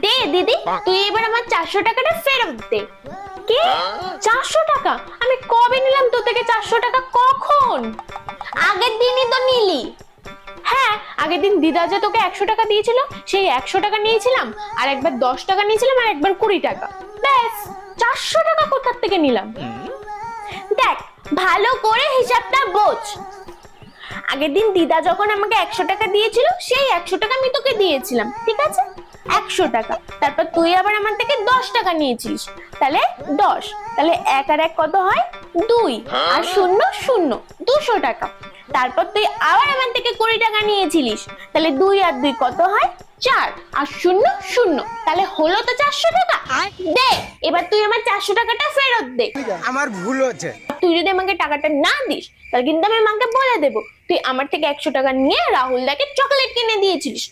দে দিদি, তুই এবার আমার 400 টাকাটা ফেরত দে। কি? 400 টাকা? আমি কবে নিলাম তোর থেকে 400 টাকা? কখন? আগের দিনই তো নিলি। হ্যাঁ, আগের দিন দিদা যে তোকে 100 টাকা দিয়েছিল, সেই 100 টাকা নিয়েছিলাম, আর একবার 10 টাকা নিয়েছিলাম, আর একবার 20 টাকা। ব্যাস, 400 টাকা কোথা থেকে নিলাম? দেখ, ভালো করে হিসাবটা বোঝ। আগের দিন দিদা যখন আমাকে 100 টাকা দিয়েছিল, সেই 100 টাকা আমি তোকে দিয়েছিলাম, ঠিক আছে? 100 টাকা। তারপর তুই আবার আমার থেকে 10 টাকা নিয়েছিস, তাহলে 10। তাহলে 1 আর 1 কত হয়? 2, আর 0 0, 200 টাকা। তারপর তুই আবার আমার থেকে 20 টাকা নিয়েছিলিস, তাহলে 2 আর 2 কত হয়? 4, আর 0 0, তাহলে হলো তো 400 টাকা। দে, এবার তুই আমার 400 টাকাটা ফেরত দে। আমার ভুল হচ্ছে। তুই যদি আমাকে টাকাটা না দিস, তাহলে কিন্তু আমি মাকে বলে দেবো তুই আমার থেকে 100 টাকা নিয়ে রাহুল দাকে চকলেট কিনে দিয়েছিলিস।